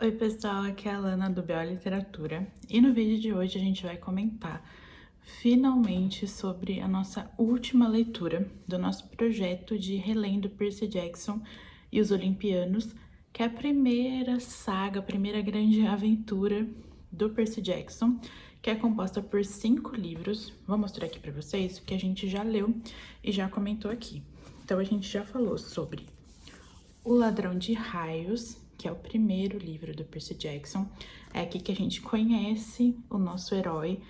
Oi pessoal, aqui é a Lana do BO Literatura e no vídeo de hoje a gente vai comentar finalmente sobre a nossa última leitura do nosso projeto de relendo Percy Jackson e os Olimpianos, que é a primeira saga, a primeira grande aventura do Percy Jackson, que é composta por 5 livros. Vou mostrar aqui para vocês o que a gente já leu e já comentou aqui. Então a gente já falou sobre o Ladrão de Raios, que é o primeiro livro do Percy Jackson. É aqui que a gente conhece o nosso herói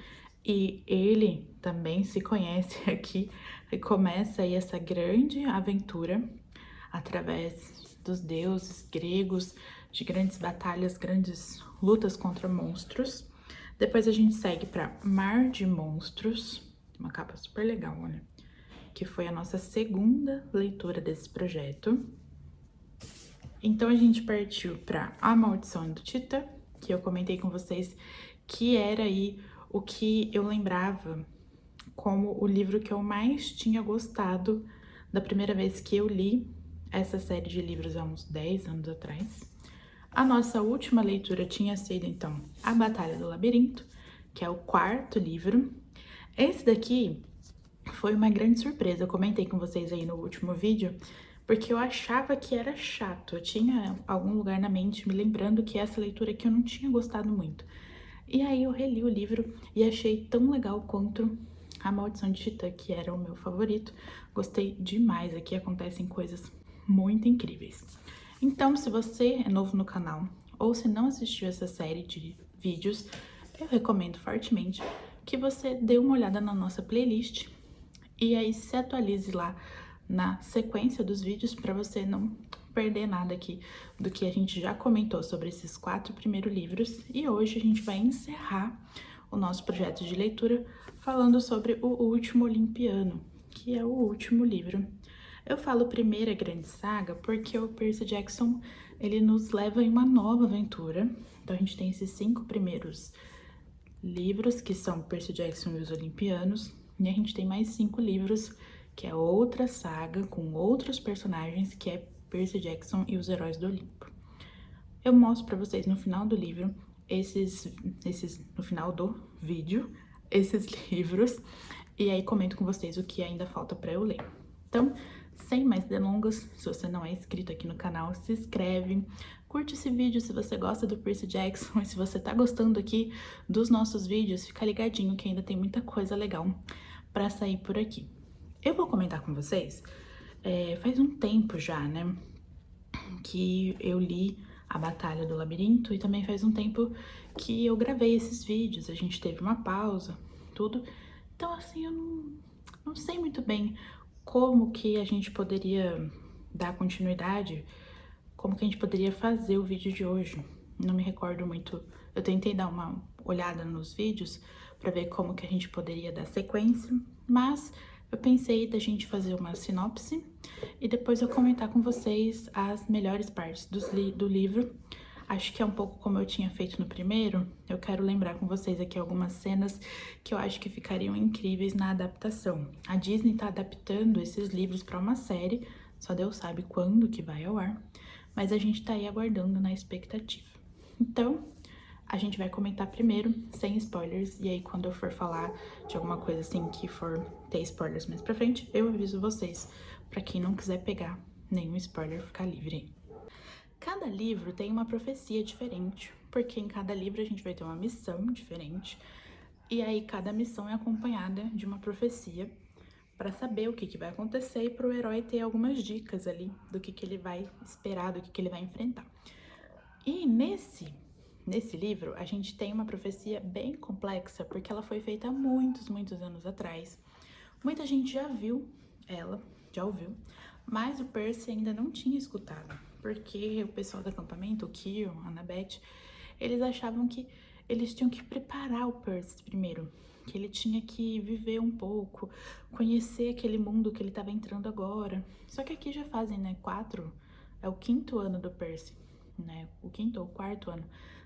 e ele também se conhece aqui e começa aí essa grande aventura através dos deuses gregos, de grandes batalhas, grandes lutas contra monstros. Depois a gente segue para Mar de Monstros, uma capa super legal, olha, que foi a nossa segunda leitura desse projeto. Então a gente partiu para A Maldição do Titã, que eu comentei com vocês que era aí o que eu lembrava como o livro que eu mais tinha gostado da primeira vez que eu li essa série de livros há uns 10 anos atrás. A nossa última leitura tinha sido então A Batalha do Labirinto, que é o quarto livro. Esse daqui foi uma grande surpresa, eu comentei com vocês aí no último vídeo, porque eu achava que era chato. Eu tinha algum lugar na mente me lembrando que essa leitura aqui eu não tinha gostado muito. E aí eu reli o livro e achei tão legal quanto A Maldição de Titã, que era o meu favorito. Gostei demais, aqui acontecem coisas muito incríveis. Então, se você é novo no canal ou se não assistiu essa série de vídeos, eu recomendo fortemente que você dê uma olhada na nossa playlist e aí se atualize lá na sequência dos vídeos para você não perder nada aqui do que a gente já comentou sobre esses 4 primeiros livros. E hoje a gente vai encerrar o nosso projeto de leitura falando sobre o Último Olimpiano, que é o último livro. Eu falo primeira grande saga porque o Percy Jackson, ele nos leva em uma nova aventura. Então a gente tem esses 5 primeiros livros, que são Percy Jackson e os Olimpianos, e a gente tem mais 5 livros, que é outra saga com outros personagens, que é Percy Jackson e os Heróis do Olimpo. Eu mostro para vocês no final do livro, no final do vídeo, esses livros, e aí comento com vocês o que ainda falta para eu ler. Então, sem mais delongas, se você não é inscrito aqui no canal, se inscreve, curte esse vídeo se você gosta do Percy Jackson e se você tá gostando aqui dos nossos vídeos, fica ligadinho que ainda tem muita coisa legal para sair por aqui. Eu vou comentar com vocês, faz um tempo já, né, que eu li A Batalha do Labirinto e também faz um tempo que eu gravei esses vídeos, a gente teve uma pausa, tudo. Então, assim, eu não sei muito bem como que a gente poderia dar continuidade, como que a gente poderia fazer o vídeo de hoje. Não me recordo muito. Eu tentei dar uma olhada nos vídeos para ver como que a gente poderia dar sequência, mas eu pensei da gente fazer uma sinopse e depois eu comentar com vocês as melhores partes do livro. Acho que é um pouco como eu tinha feito no primeiro. Eu quero lembrar com vocês aqui algumas cenas que eu acho que ficariam incríveis na adaptação. A Disney tá adaptando esses livros para uma série, só Deus sabe quando que vai ao ar, mas a gente tá aí aguardando na expectativa. Então, a gente vai comentar primeiro, sem spoilers, e aí quando eu for falar de alguma coisa assim que for ter spoilers mais pra frente, eu aviso vocês, pra quem não quiser pegar nenhum spoiler, ficar livre aí. Cada livro tem uma profecia diferente, porque em cada livro a gente vai ter uma missão diferente, e aí cada missão é acompanhada de uma profecia para saber o que vai acontecer e para o herói ter algumas dicas ali do que ele vai esperar, do que ele vai enfrentar. E nesse livro a gente tem uma profecia bem complexa, porque ela foi feita há muitos anos atrás. Muita gente já viu ela, já ouviu, mas o Percy ainda não tinha escutado, porque o pessoal do acampamento, o Kion, a Annabeth, eles achavam que eles tinham que preparar o Percy primeiro, que ele tinha que viver um pouco, conhecer aquele mundo que ele estava entrando agora. Só que aqui já fazem, né, é o 5º ano do Percy, né, o 5º ou 4º ano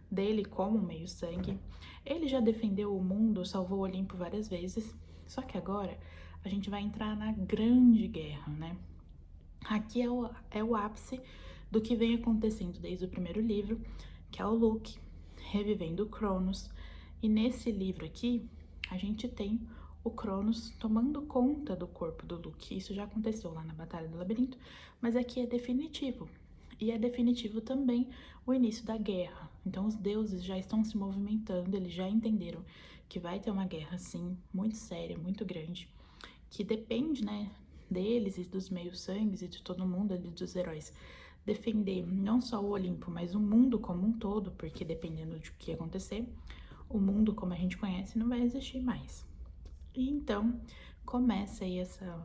dele como meio-sangue. Ele já defendeu o mundo, salvou o Olimpo várias vezes, só que agora a gente vai entrar na Grande Guerra, né? Aqui é o ápice do que vem acontecendo desde o primeiro livro, que é o Luke revivendo o Cronos. E nesse livro aqui, a gente tem o Cronos tomando conta do corpo do Luke. Isso já aconteceu lá na Batalha do Labirinto, mas aqui é definitivo. E é definitivo também o início da guerra. Então os deuses já estão se movimentando, eles já entenderam que vai ter uma guerra, sim, muito séria, muito grande, que depende, né, deles e dos meios-sangues e de todo mundo ali, dos heróis, defender não só o Olimpo, mas o mundo como um todo, porque dependendo de o que acontecer, o mundo como a gente conhece não vai existir mais. E então começa aí essa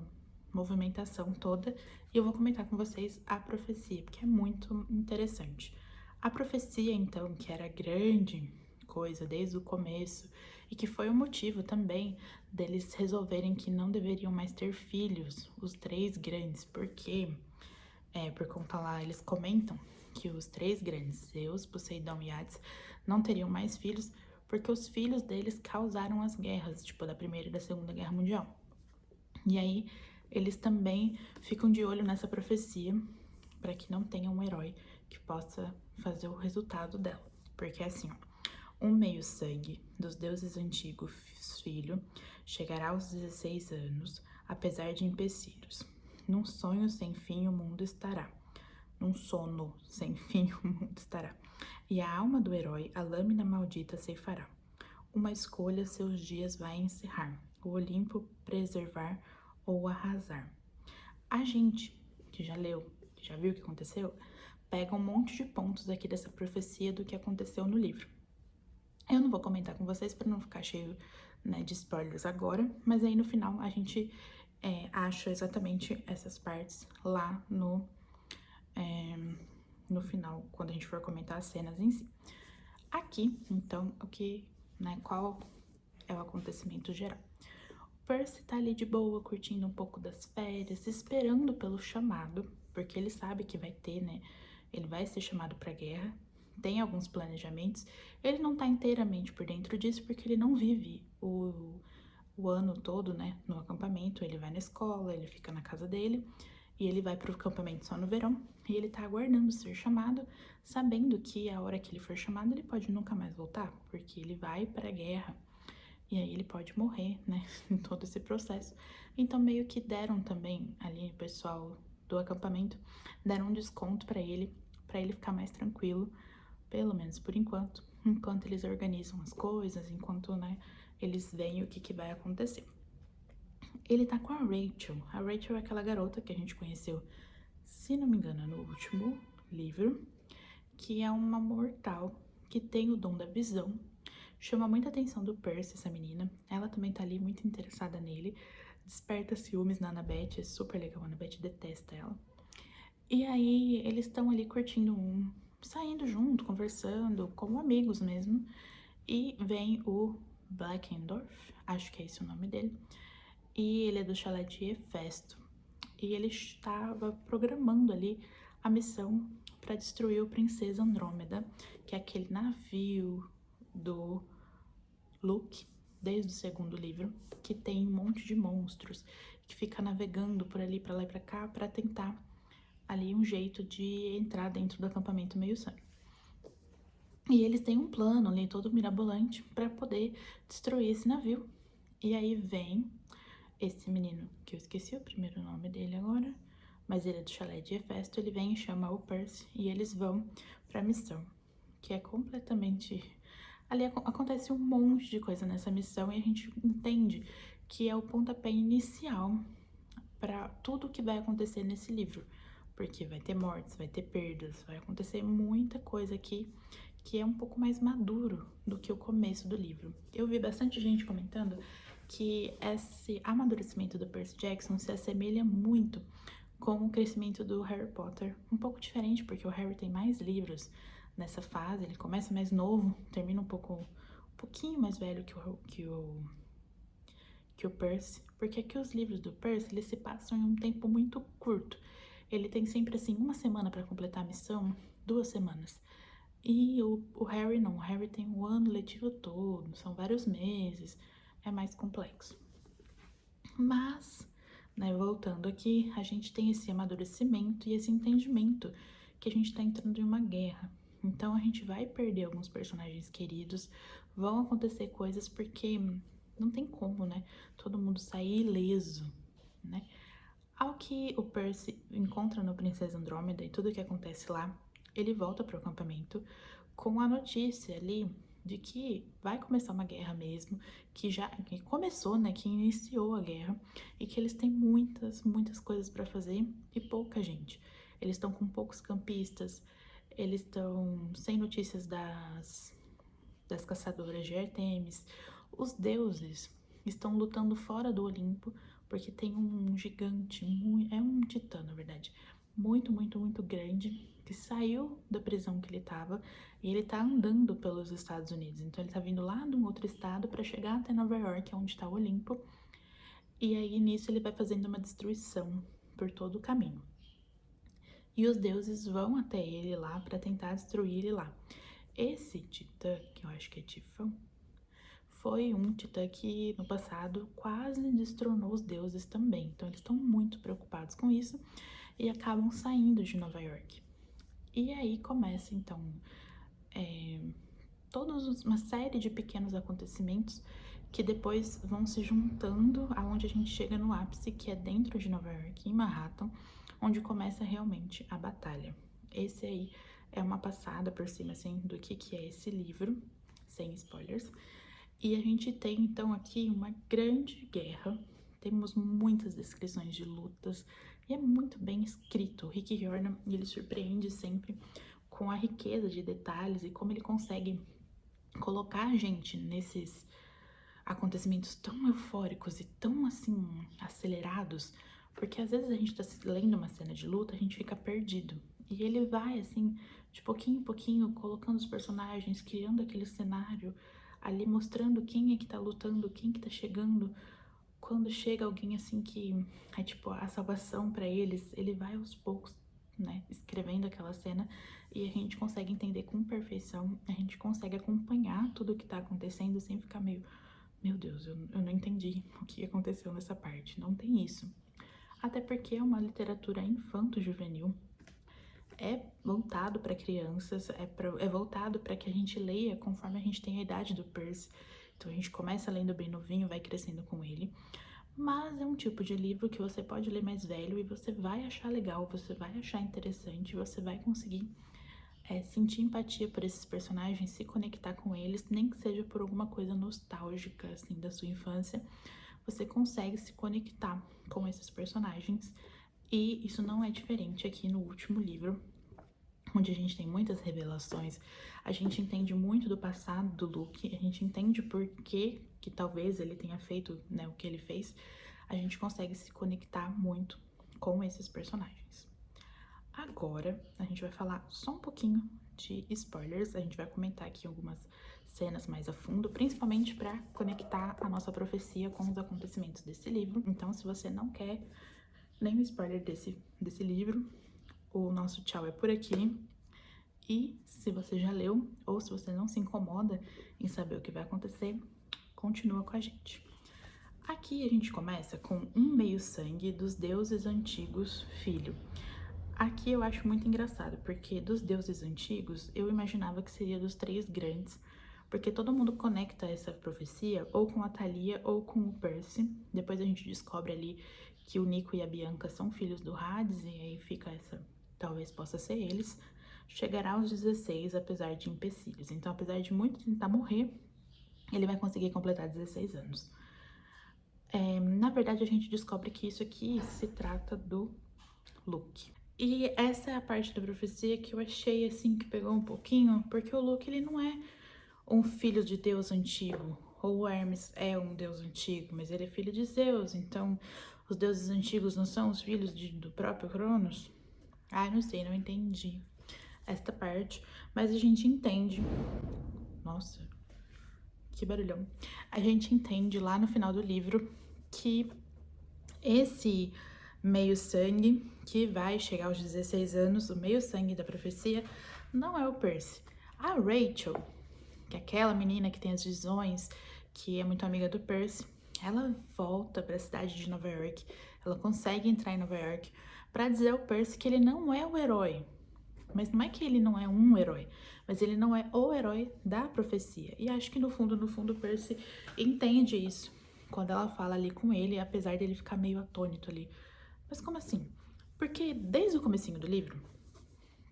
movimentação toda e eu vou comentar com vocês a profecia, porque é muito interessante. A profecia, então, que era grande coisa desde o começo e que foi o motivo também deles resolverem que não deveriam mais ter filhos, os três grandes, porque por conta lá, eles comentam que os três grandes, Zeus, Poseidon e Hades, não teriam mais filhos porque os filhos deles causaram as guerras, tipo, da Primeira e da Segunda Guerra Mundial. E aí, eles também ficam de olho nessa profecia para que não tenha um herói que possa fazer o resultado dela. Porque assim, ó, um meio-sangue dos deuses antigos filho chegará aos 16 anos, apesar de empecilhos. Num sonho sem fim o mundo estará. Num sono sem fim o mundo estará. E a alma do herói a lâmina maldita ceifará. Uma escolha seus dias vai encerrar. O Olimpo preservar ou arrasar. A gente que já leu, que já viu o que aconteceu, pega um monte de pontos aqui dessa profecia do que aconteceu no livro. Eu não vou comentar com vocês para não ficar cheio, né, de spoilers agora, mas aí no final a gente acha exatamente essas partes lá no final, quando a gente for comentar as cenas em si. Aqui, então, qual é o acontecimento geral? O Percy tá ali de boa, curtindo um pouco das férias, esperando pelo chamado, porque ele sabe que vai ter, né? Ele vai ser chamado pra guerra, tem alguns planejamentos. Ele não tá inteiramente por dentro disso, porque ele não vive o ano todo, né, no acampamento. Ele vai na escola, ele fica na casa dele, e ele vai pro acampamento só no verão, e ele tá aguardando ser chamado, sabendo que a hora que ele for chamado, ele pode nunca mais voltar, porque ele vai pra guerra. E aí ele pode morrer, né, em todo esse processo. Então meio que deram também ali, o pessoal do acampamento, deram um desconto pra ele ficar mais tranquilo, pelo menos por enquanto eles organizam as coisas, enquanto, né, eles veem o que vai acontecer. Ele tá com a Rachel. A Rachel é aquela garota que a gente conheceu, se não me engano, no último livro, que é uma mortal que tem o dom da visão. Chama muita atenção do Percy, essa menina. Ela também tá ali muito interessada nele. Desperta ciúmes na Annabeth, é super legal. A Annabeth detesta ela. E aí, eles estão ali curtindo saindo junto, conversando, como amigos mesmo. E vem o Blackendorf, acho que é esse o nome dele. E ele é do chalé de Hefesto. E ele estava programando ali a missão para destruir o Princesa Andrômeda, que é aquele navio do Luke, desde o segundo livro, que tem um monte de monstros, que fica navegando por ali, pra lá e pra cá, pra tentar ali um jeito de entrar dentro do acampamento meio-sangue. E eles têm um plano ali, todo mirabolante, pra poder destruir esse navio. E aí vem esse menino, que eu esqueci o primeiro nome dele agora, mas ele é do chalé de Hefesto, ele vem e chama o Percy, e eles vão pra missão, que é completamente... Ali acontece um monte de coisa nessa missão e a gente entende que é o pontapé inicial para tudo que vai acontecer nesse livro. Porque vai ter mortes, vai ter perdas, vai acontecer muita coisa aqui que é um pouco mais maduro do que o começo do livro. Eu vi bastante gente comentando que esse amadurecimento do Percy Jackson se assemelha muito com o crescimento do Harry Potter. Um pouco diferente, porque o Harry tem mais livros nessa fase, ele começa mais novo, termina um pouquinho mais velho que o Percy, porque aqui os livros do Percy, eles se passam em um tempo muito curto. Ele tem sempre, assim, uma semana para completar a missão, 2 semanas. E o Harry não, o Harry tem o ano letivo todo, são vários meses, é mais complexo. Mas, né, voltando aqui, a gente tem esse amadurecimento e esse entendimento que a gente tá entrando em uma guerra. Então a gente vai perder alguns personagens queridos, vão acontecer coisas porque não tem como, né? Todo mundo sair ileso, né? Ao que o Percy encontra no Princesa Andrômeda e tudo que acontece lá, ele volta para o acampamento com a notícia ali de que vai começar uma guerra mesmo, que começou, né, que iniciou a guerra e que eles têm muitas coisas para fazer e pouca gente. Eles estão com poucos campistas, eles estão sem notícias das caçadoras de Artemis. Os deuses estão lutando fora do Olimpo, porque tem um gigante, é um titã, na verdade, muito grande, que saiu da prisão que ele estava e ele tá andando pelos Estados Unidos. Então ele tá vindo lá de um outro estado para chegar até Nova York, onde está o Olimpo. E aí nisso ele vai fazendo uma destruição por todo o caminho. E os deuses vão até ele lá para tentar destruir ele lá. Esse titã, que eu acho que é Tifão, foi um titã que no passado quase destronou os deuses também. Então eles estão muito preocupados com isso e acabam saindo de Nova York. E aí começa então uma série de pequenos acontecimentos que depois vão se juntando aonde a gente chega no ápice, que é dentro de Nova York, em Manhattan, onde começa realmente a batalha. Esse aí é uma passada por cima, assim, do que é esse livro, sem spoilers. E a gente tem, então, aqui uma grande guerra. Temos muitas descrições de lutas e é muito bem escrito. O Rick Riordan, ele surpreende sempre com a riqueza de detalhes e como ele consegue colocar a gente nesses acontecimentos tão eufóricos e tão, assim, acelerados, porque às vezes a gente tá lendo uma cena de luta, a gente fica perdido. E ele vai, assim, de pouquinho em pouquinho, colocando os personagens, criando aquele cenário, ali mostrando quem é que tá lutando, quem que tá chegando. Quando chega alguém, assim, que é tipo a salvação pra eles, ele vai aos poucos, né, escrevendo aquela cena e a gente consegue entender com perfeição, a gente consegue acompanhar tudo que tá acontecendo sem ficar meio, meu Deus, eu não entendi o que aconteceu nessa parte. Não tem isso. Até porque é uma literatura infanto-juvenil, é voltado para crianças, é voltado para que a gente leia conforme a gente tem a idade do Percy. Então a gente começa lendo bem novinho, vai crescendo com ele. Mas é um tipo de livro que você pode ler mais velho e você vai achar legal, você vai achar interessante, você vai conseguir sentir empatia por esses personagens, se conectar com eles, nem que seja por alguma coisa nostálgica, assim, da sua infância. Você consegue se conectar com esses personagens e isso não é diferente aqui no último livro, onde a gente tem muitas revelações, a gente entende muito do passado do Luke, a gente entende por que talvez ele tenha feito, né, o que ele fez, a gente consegue se conectar muito com esses personagens. Agora, a gente vai falar só um pouquinho de spoilers, a gente vai comentar aqui algumas cenas mais a fundo, principalmente para conectar a nossa profecia com os acontecimentos desse livro. Então, se você não quer nenhum spoiler desse livro, o nosso tchau é por aqui. E se você já leu, ou se você não se incomoda em saber o que vai acontecer, continua com a gente. Aqui a gente começa com um meio-sangue dos deuses antigos filho. Aqui eu acho muito engraçado, porque dos deuses antigos, eu imaginava que seria dos três grandes, porque todo mundo conecta essa profecia ou com a Thalia ou com o Percy. Depois a gente descobre ali que o Nico e a Bianca são filhos do Hades, e aí fica essa, talvez possa ser eles. Chegará aos 16, apesar de empecilhos. Então, apesar de muito tentar morrer, ele vai conseguir completar 16 anos. Na verdade, a gente descobre que isso aqui se trata do Luke. E essa é a parte da profecia que eu achei, assim, que pegou um pouquinho, porque o Luke, ele não é um filho de Deus antigo, ou o Hermes é um deus antigo, mas ele é filho de Zeus, então os deuses antigos não são os filhos do próprio Cronos? Ah, não sei, não entendi esta parte, mas a gente entende. Nossa, que barulhão. A gente entende lá no final do livro que esse meio-sangue que vai chegar aos 16 anos, o meio-sangue da profecia, não é o Percy. A Rachel, que é aquela menina que tem as visões, que é muito amiga do Percy, ela volta para a cidade de Nova York, ela consegue entrar em Nova York para dizer ao Percy que ele não é o herói, Mas não é que ele não é um herói, mas ele não é o herói da profecia. E acho que no fundo, Percy entende isso quando ela fala ali com ele, apesar dele ficar meio atônito ali. Mas como assim? Porque desde o comecinho do livro,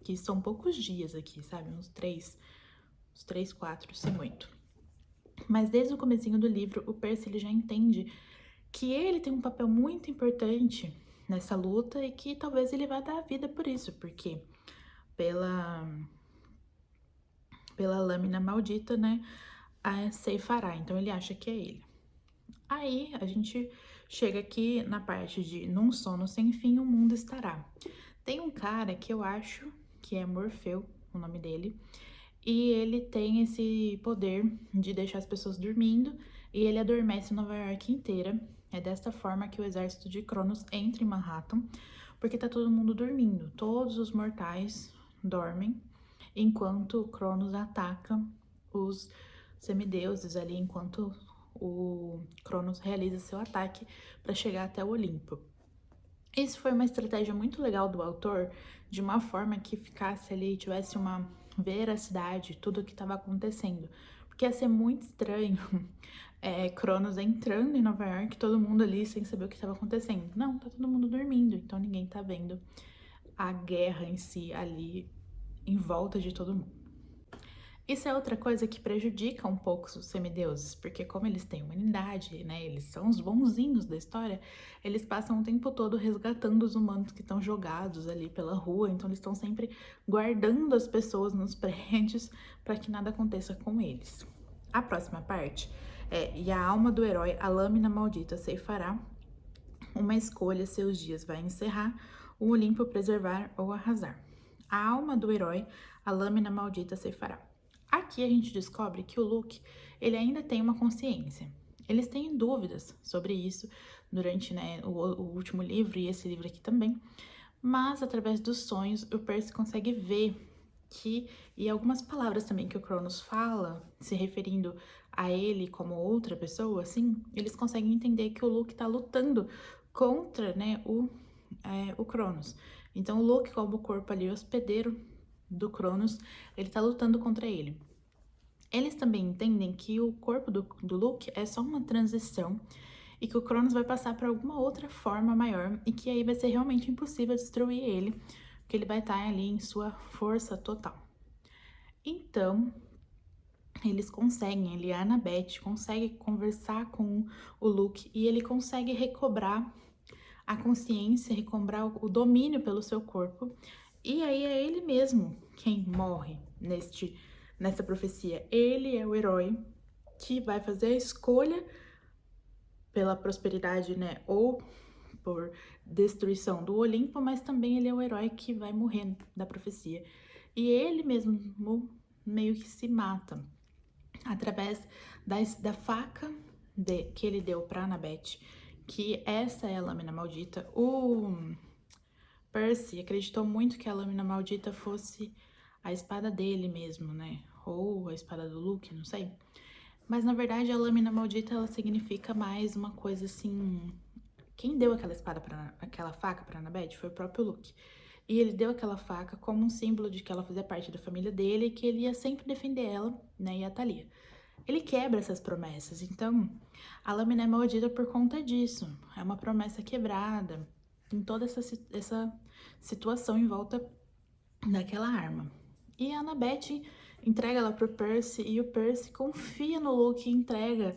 que são poucos dias aqui, sabe? Uns três, quatro, se muito. Mas desde o comecinho do livro, o Percy ele já entende que ele tem um papel muito importante nessa luta e que talvez ele vá dar a vida por isso, porque pela lâmina maldita, né, a ceifará. Então ele acha que é ele. Aí a gente chega aqui na parte de num sono sem fim o mundo estará. Tem um cara que eu acho que é Morfeu, o nome dele, e ele tem esse poder de deixar as pessoas dormindo e ele adormece Nova York inteira. É desta forma que o exército de Cronos entra em Manhattan, porque tá todo mundo dormindo. Todos os mortais dormem, enquanto Cronos ataca os semideuses ali, enquanto o Cronos realiza seu ataque para chegar até o Olimpo. Isso foi uma estratégia muito legal do autor, de uma forma que ficasse ali, tivesse uma veracidade, tudo o que estava acontecendo. Porque ia ser muito estranho Cronos entrando em Nova York, todo mundo ali sem saber o que estava acontecendo. Não, tá todo mundo dormindo, então ninguém tá vendo a guerra em si ali em volta de todo mundo. Isso é outra coisa que prejudica um pouco os semideuses, porque como eles têm humanidade, né, eles são os bonzinhos da história, eles passam o tempo todo resgatando os humanos que estão jogados ali pela rua, então eles estão sempre guardando as pessoas nos prédios para que nada aconteça com eles. A próxima parte é: e a alma do herói, a lâmina maldita ceifará, uma escolha seus dias vai encerrar, o Olimpo preservar ou arrasar. A alma do herói, a lâmina maldita ceifará. Aqui a gente descobre que o Luke, ele ainda tem uma consciência. Eles têm dúvidas sobre isso durante, né, o último livro e esse livro aqui também, mas através dos sonhos o Percy consegue ver que, e algumas palavras também que o Cronos fala, se referindo a ele como outra pessoa, assim, eles conseguem entender que o Luke tá lutando contra, né, o Cronos. Então o Luke, como o corpo ali hospedeiro do Cronos, ele tá lutando contra ele. Eles também entendem que o corpo do Luke é só uma transição e que o Cronos vai passar para alguma outra forma maior e que aí vai ser realmente impossível destruir ele, porque ele vai estar ali em sua força total. Então, eles conseguem, ele e a Annabeth consegue conversar com o Luke e ele consegue recobrar a consciência, recobrar o domínio pelo seu corpo. E aí é ele mesmo quem morre nessa profecia. Ele é o herói que vai fazer a escolha pela prosperidade, né, ou por destruição do Olimpo, mas também ele é o herói que vai morrer da profecia. E ele mesmo meio que se mata através da faca que ele deu pra Annabeth, que essa é a lâmina maldita. O Percy acreditou muito que a lâmina maldita fosse a espada dele mesmo, né? Ou a espada do Luke, não sei. Mas na verdade a lâmina maldita ela significa mais uma coisa assim. Quem deu aquela faca para Annabeth foi o próprio Luke. E ele deu aquela faca como um símbolo de que ela fazia parte da família dele e que ele ia sempre defender ela, né, e a Thalia. Ele quebra essas promessas, então a lâmina é maldita por conta disso. É uma promessa quebrada em toda essa situação em volta daquela arma. E a Annabeth entrega ela pro Percy e o Percy confia no Luke e entrega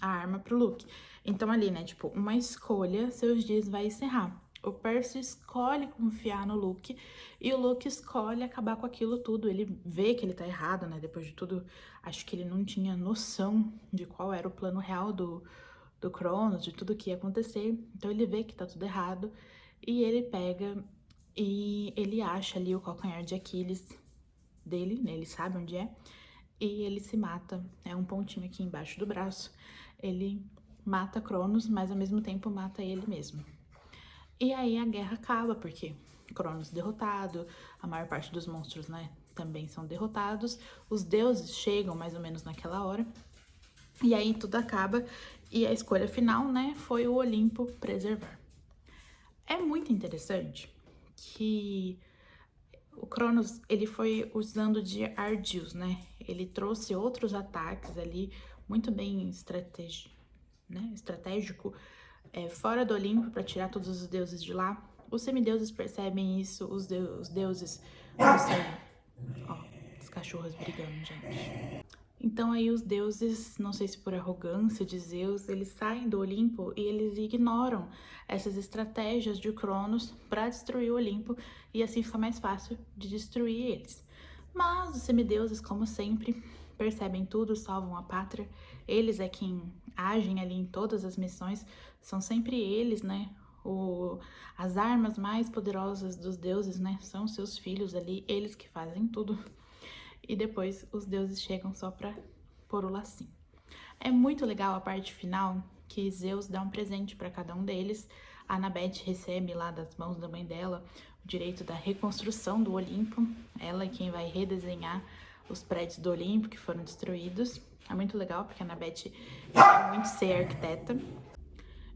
a arma pro Luke. Então ali, né, tipo, uma escolha, seus dias vai encerrar. O Percy escolhe confiar no Luke e o Luke escolhe acabar com aquilo tudo. Ele vê que ele tá errado, né? Depois de tudo, acho que ele não tinha noção de qual era o plano real do Cronos, de tudo que ia acontecer. Então ele vê que tá tudo errado e ele pega e ele acha ali o calcanhar de Aquiles dele, né? Ele sabe onde é. E ele se mata, é um pontinho aqui embaixo do braço. Ele mata Cronos, mas ao mesmo tempo mata ele mesmo. E aí a guerra acaba, porque Cronos derrotado, a maior parte dos monstros, né, também são derrotados. Os deuses chegam mais ou menos naquela hora. E aí tudo acaba e a escolha final, né, foi o Olimpo preservar. É muito interessante que o Cronos, ele foi usando de ardis, né? Ele trouxe outros ataques ali, muito bem estratégico, fora do Olimpo, para tirar todos os deuses de lá. Os semideuses percebem isso, os deuses, não sei, ó, os cachorros brigando, gente. Então aí os deuses, não sei se por arrogância de Zeus, eles saem do Olimpo e eles ignoram essas estratégias de Cronos para destruir o Olimpo e assim fica mais fácil de destruir eles. Mas os semideuses, como sempre, percebem tudo, salvam a pátria. Eles é quem agem ali em todas as missões, são sempre eles, né? As armas mais poderosas dos deuses, né? São seus filhos ali, eles que fazem tudo. E depois os deuses chegam só pra pôr o lacinho. É muito legal a parte final, que Zeus dá um presente para cada um deles. A Anabete recebe lá das mãos da mãe dela o direito da reconstrução do Olimpo. Ela é quem vai redesenhar os prédios do Olimpo que foram destruídos. É muito legal, porque a Anabete quer muito ser arquiteta.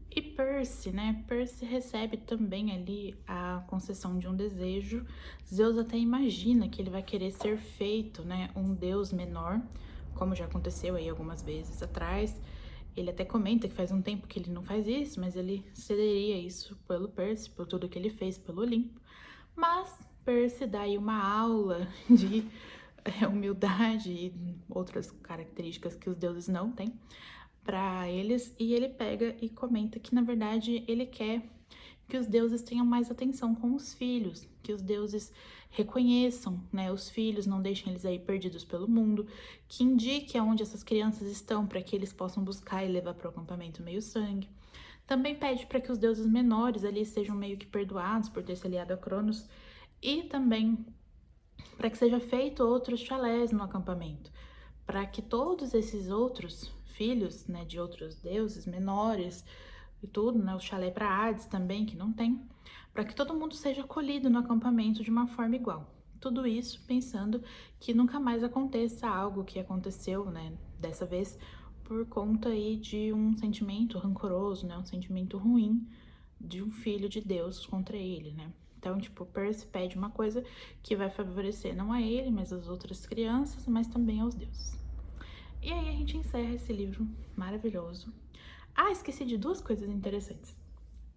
E Percy, né? Percy recebe também ali a concessão de um desejo. Zeus até imagina que ele vai querer ser feito, né? Um deus menor, como já aconteceu aí algumas vezes atrás. Ele até comenta que faz um tempo que ele não faz isso, mas ele cederia isso pelo Percy, por tudo que ele fez pelo Olimpo. Mas Percy dá aí uma aula de humildade e outras características que os deuses não têm para eles, e ele pega e comenta que na verdade ele quer que os deuses tenham mais atenção com os filhos, que os deuses reconheçam, né, os filhos, não deixem eles aí perdidos pelo mundo, que indique aonde essas crianças estão para que eles possam buscar e levar para o acampamento meio-sangue. Também pede para que os deuses menores ali sejam meio que perdoados por ter se aliado a Cronos, e também para que seja feito outros chalés no acampamento, para que todos esses outros filhos, né, de outros deuses menores e tudo, né, o chalé para Hades também, que não tem, para que todo mundo seja acolhido no acampamento de uma forma igual. Tudo isso pensando que nunca mais aconteça algo que aconteceu, né, dessa vez, por conta aí de um sentimento rancoroso, né, um sentimento ruim de um filho de Deus contra ele, né. Então, tipo, Percy pede uma coisa que vai favorecer não a ele, mas as outras crianças, mas também aos deuses. E aí a gente encerra esse livro maravilhoso. Ah, esqueci de duas coisas interessantes.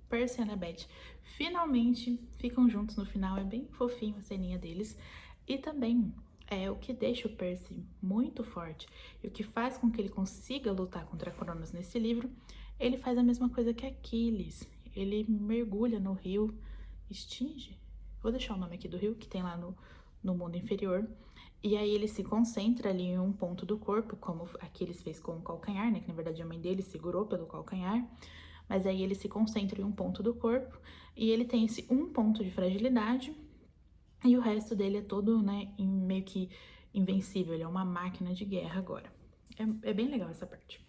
Percy e Annabeth finalmente ficam juntos no final, é bem fofinho a ceninha deles. E também é o que deixa o Percy muito forte e o que faz com que ele consiga lutar contra Cronos nesse livro, ele faz a mesma coisa que Aquiles. Ele mergulha no rio Estinge. Vou deixar o nome aqui do rio, que tem lá no mundo inferior. E aí ele se concentra ali em um ponto do corpo, como Aquiles fez com o calcanhar, né? Que na verdade a mãe dele segurou pelo calcanhar. Mas aí ele se concentra em um ponto do corpo e ele tem esse um ponto de fragilidade e o resto dele é todo, né, meio que invencível. Ele é uma máquina de guerra agora. É bem legal essa parte.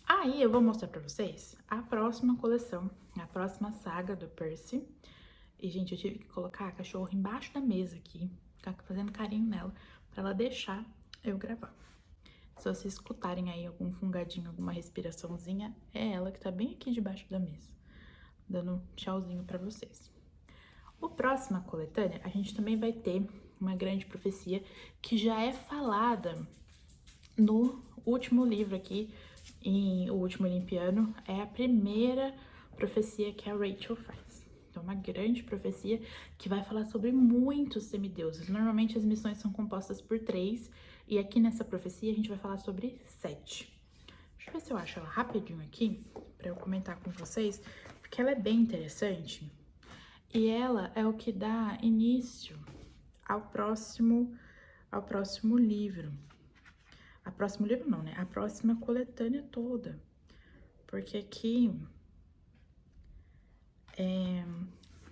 Aí eu vou mostrar pra vocês a próxima coleção, a próxima saga do Percy. E, gente, eu tive que colocar a cachorra embaixo da mesa aqui, ficar fazendo carinho nela, pra ela deixar eu gravar. Se vocês escutarem aí algum fungadinho, alguma respiraçãozinha, é ela que tá bem aqui debaixo da mesa, dando um tchauzinho pra vocês. O próxima coletânea, a gente também vai ter uma grande profecia que já é falada no último livro aqui, em O Último Olimpiano. É a primeira profecia que a Rachel faz. Então, uma grande profecia que vai falar sobre muitos semideuses. Normalmente as missões são compostas por 3, e aqui nessa profecia a gente vai falar sobre 7. Deixa eu ver se eu acho ela rapidinho aqui, pra eu comentar com vocês, porque ela é bem interessante. E ela é o que dá início ao próximo livro. A próximo livro não, né? A próxima coletânea toda. Porque aqui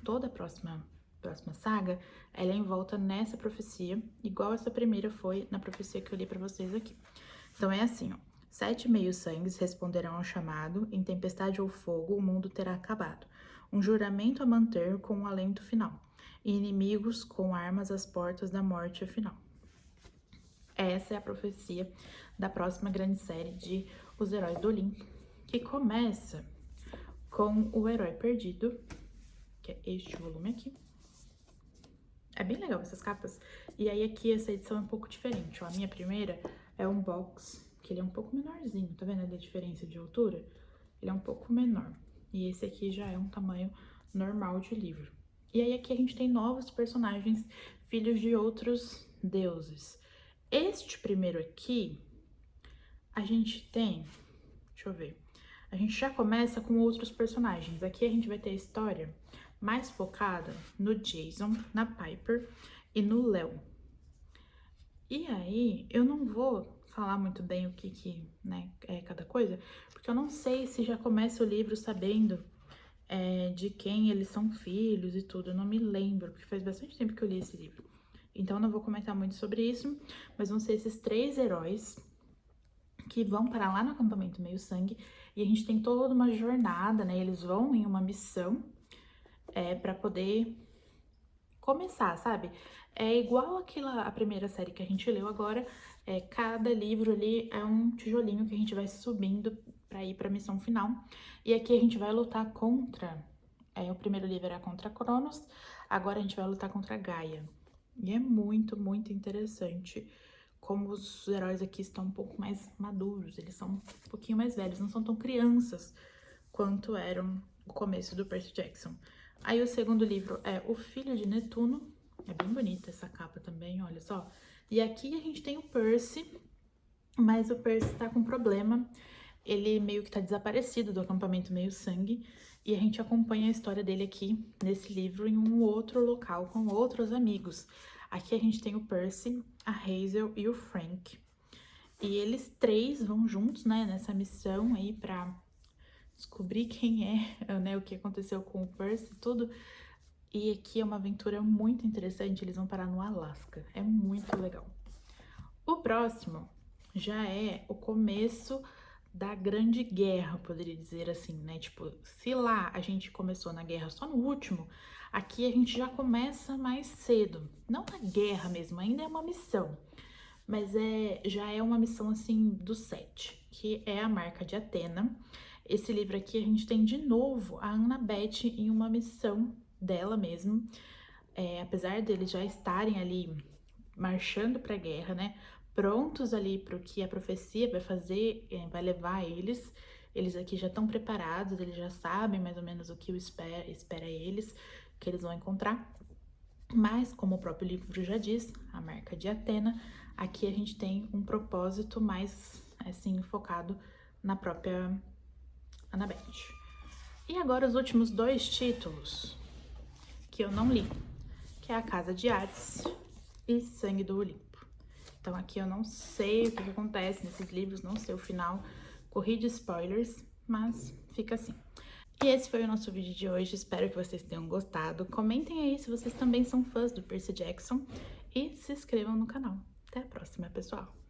toda a próxima saga, ela é envolta nessa profecia, igual essa primeira foi na profecia que eu li pra vocês aqui. Então é assim, ó. 7 meios-sangues responderão ao chamado, em tempestade ou fogo o mundo terá acabado. Um juramento a manter com um alento final, e inimigos com armas às portas da morte final. Essa é a profecia da próxima grande série de Os Heróis do Olimpo, que começa com o Herói Perdido, que é este volume aqui. É bem legal essas capas. E aí aqui essa edição é um pouco diferente, ó. A minha primeira é um box, que ele é um pouco menorzinho, tá vendo ali a diferença de altura? Ele é um pouco menor. E esse aqui já é um tamanho normal de livro. E aí aqui a gente tem novos personagens, filhos de outros deuses. Este primeiro aqui, a gente tem... Deixa eu ver. A gente já começa com outros personagens. Aqui a gente vai ter a história mais focada no Jason, na Piper e no Léo. E aí, eu não vou falar muito bem o que né, é cada coisa, porque eu não sei se já começa o livro sabendo de quem eles são filhos e tudo. Eu não me lembro, porque faz bastante tempo que eu li esse livro. Então, eu não vou comentar muito sobre isso, mas vão ser esses 3 heróis que vão parar lá no acampamento Meio Sangue, e a gente tem toda uma jornada, né? Eles vão em uma missão pra poder começar, sabe? É igual a primeira série que a gente leu agora, cada livro ali é um tijolinho que a gente vai subindo pra ir pra missão final. E aqui a gente vai lutar contra, o primeiro livro era contra Cronos, agora a gente vai lutar contra Gaia. E é muito, muito interessante como os heróis aqui estão um pouco mais maduros, eles são um pouquinho mais velhos, não são tão crianças quanto eram o começo do Percy Jackson. Aí o segundo livro é O Filho de Netuno, é bem bonita essa capa também, olha só. E aqui a gente tem o Percy, mas o Percy tá com um problema, ele meio que tá desaparecido do acampamento Meio Sangue, e a gente acompanha a história dele aqui, nesse livro, em um outro local, com outros amigos. Aqui a gente tem o Percy, a Hazel e o Frank. E eles 3 vão juntos, né, nessa missão aí pra descobrir quem é, né, o que aconteceu com o Percy e tudo. E aqui é uma aventura muito interessante, eles vão parar no Alasca, é muito legal. O próximo já é o começo da Grande Guerra, poderia dizer assim, né? Tipo, se lá a gente começou na guerra só no último, aqui a gente já começa mais cedo. Não na guerra mesmo, ainda é uma missão. Mas já é uma missão, assim, do 7, que é a Marca de Atena. Esse livro aqui a gente tem de novo a Annabeth em uma missão dela mesmo. Apesar deles já estarem ali marchando para a guerra, né? Prontos ali para o que a profecia vai fazer, vai levar eles. Eles aqui já estão preparados, eles já sabem mais ou menos o que espera eles, que eles vão encontrar. Mas, como o próprio livro já diz, a Marca de Atena, aqui a gente tem um propósito mais, assim, focado na própria Annabeth. E agora os últimos 2 títulos que eu não li, que é A Casa de Hades e Sangue do Olimpo. Então aqui eu não sei o que acontece nesses livros, não sei o final, corri de spoilers, mas fica assim. E esse foi o nosso vídeo de hoje, espero que vocês tenham gostado. Comentem aí se vocês também são fãs do Percy Jackson e se inscrevam no canal. Até a próxima, pessoal!